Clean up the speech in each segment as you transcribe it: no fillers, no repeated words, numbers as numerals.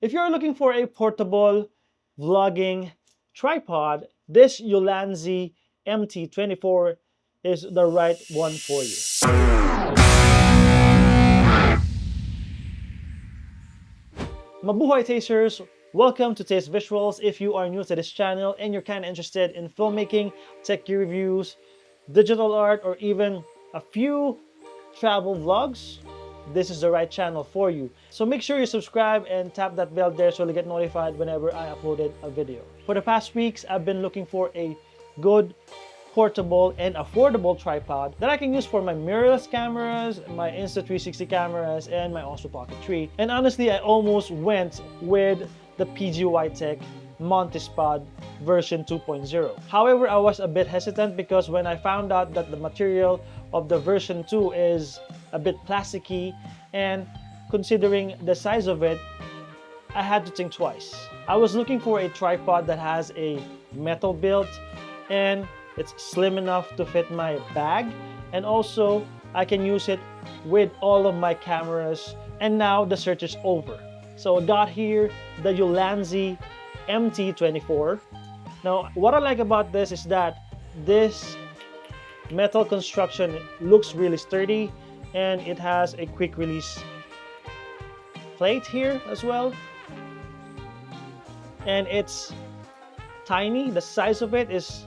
If you're looking for a portable vlogging tripod, this Ulanzi MT24 is the right one for you. Mabuhay tasters! Welcome to Taste Visuals. If you are new to this channel and you're kind of interested in filmmaking, tech reviews, digital art, or even a few travel vlogs, this is the right channel for you. So make sure you subscribe and tap that bell there so you'll get notified whenever I uploaded a video. For the past weeks, I've been looking for a good, portable, and affordable tripod that I can use for my mirrorless cameras, my Insta360 cameras, and my Osmo Pocket 3. And honestly, I almost went with the PGY Montespod version 2.0. However, I was a bit hesitant because when I found out that the material of the version 2 is a bit plasticky, and considering the size of it, I had to think twice. I was looking for a tripod that has a metal build and it's slim enough to fit my bag, and also I can use it with all of my cameras. And now the search is over. So I got here the Ulanzi MT24. Now what I like about this is that this metal construction looks really sturdy, and it has a quick release plate here as well. And it's tiny. The size of it is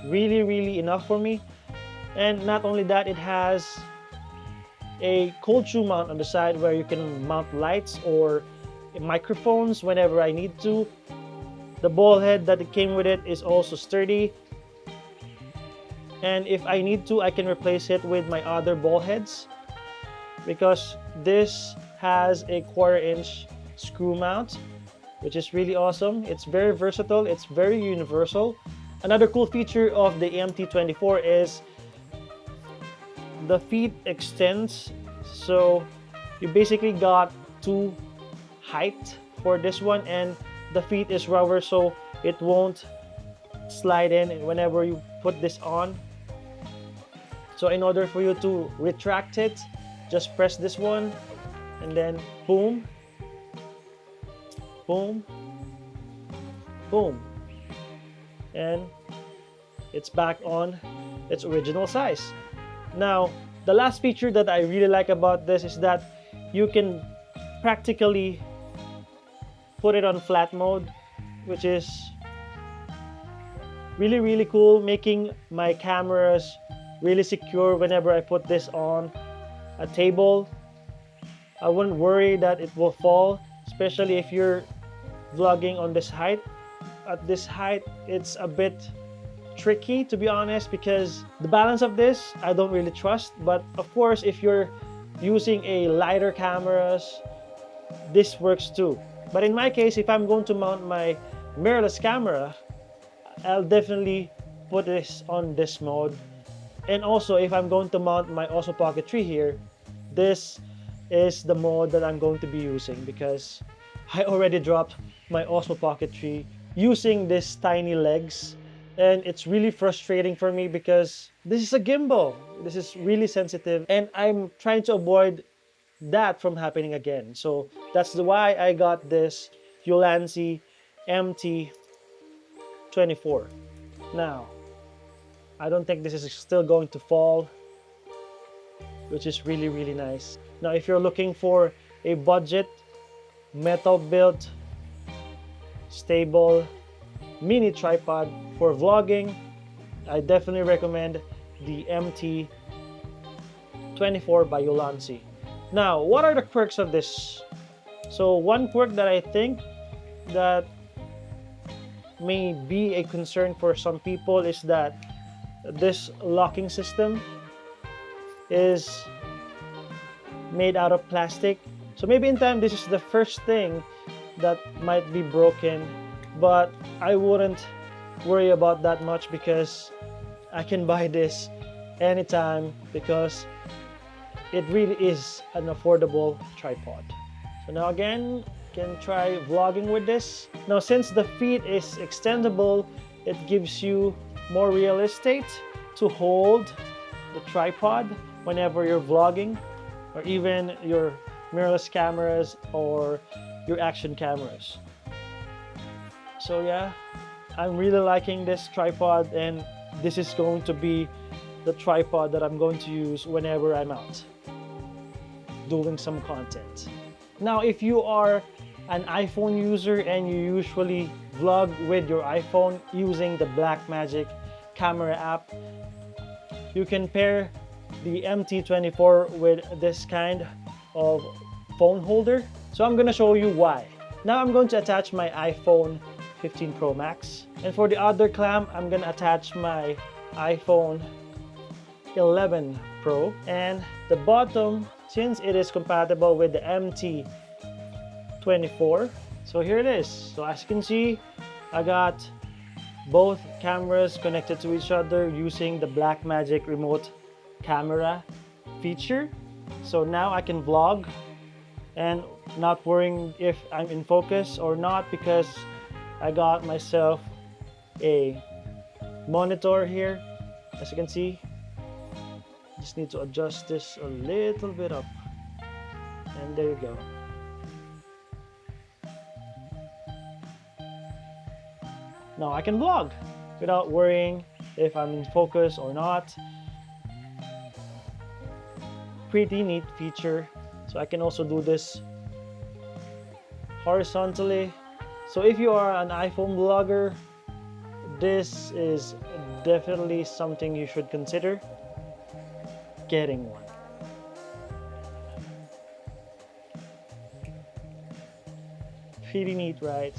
really enough for me. And not only that, it has a cold shoe mount on the side where you can mount lights or microphones whenever I need to. The ball head that it came with it is also sturdy, and if I need to, I can replace it with my other ball heads because this has a 1/4-inch screw mount, which is really awesome. It's very versatile, it's very universal. Another cool feature of the MT24 is the feet extends, so you basically got two height for this one, and the feet is rubber so it won't slide in whenever you put this on. So in order for you to retract it, just press this one and then boom, boom, boom, and it's back on its original size. Now, the last feature that I really like about this is that you can practically put it on flat mode, which is really cool, making my cameras really secure whenever I put this on a table. I wouldn't worry that it will fall, especially if you're vlogging on this height. At this height, it's a bit tricky, to be honest, because the balance of this I don't really trust. But of course, if you're using a lighter cameras, this works too. But in my case, if I'm going to mount my mirrorless camera, I'll definitely put this on this mode. And also, if I'm going to mount my Osmo Pocket 3 here, this is the mode that I'm going to be using because I already dropped my Osmo Pocket 3 using these tiny legs, and it's really frustrating for me because this is a gimbal. This is really sensitive, and I'm trying to avoid that from happening again. So that's why I got this Ulanzi MT24. Now, I don't think this is still going to fall, which is really nice. Now, if you're looking for a budget, metal built, stable mini tripod for vlogging, I definitely recommend the MT24 by Ulanzi. Now, what are the quirks of this? So one quirk that I think that may be a concern for some people is that this locking system is made out of plastic. So maybe in time this is the first thing that might be broken, but I wouldn't worry about that much because I can buy this anytime because it really is an affordable tripod. So now again, can try vlogging with this. Now since the feet is extendable, it gives you more real estate to hold the tripod whenever you're vlogging, or even your mirrorless cameras or your action cameras. So yeah, I'm really liking this tripod, and this is going to be the tripod that I'm going to use whenever I'm out doing some content. Now, if you are an iPhone user and you usually vlog with your iPhone using the Blackmagic camera app, you can pair the MT24 with this kind of phone holder. So I'm gonna show you why. Now I'm going to attach my iPhone 15 Pro Max, and for the other clamp I'm gonna attach my iPhone 11 Pro, and the bottom, since it is compatible with the MT24, so here it is. So as you can see, I got both cameras connected to each other using the Blackmagic remote camera feature. So now I can vlog and not worrying if I'm in focus or not, because I got myself a monitor here. As you can see, just need to adjust this a little bit up, and there you go. Now I can vlog without worrying if I'm in focus or not. Pretty neat feature. So I can also do this horizontally. So if you are an iPhone vlogger, this is definitely something you should consider getting one. Pretty neat, right?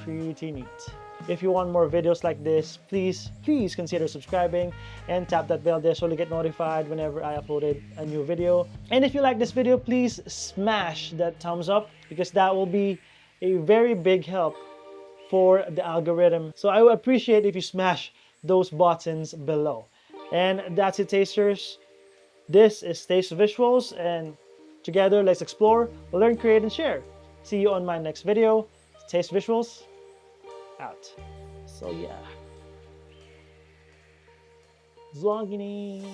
Pretty neat. If you want more videos like this, please consider subscribing and tap that bell there so you get notified whenever I uploaded a new video. And if you like this video, please smash that thumbs up, because that will be a very big help for the algorithm. So I would appreciate if you smash those buttons below. And that's it, tasters. This is Taste Visuals, and together let's explore, learn, create, and share. See you on my next video. Taste Visuals out. So yeah, vlogging.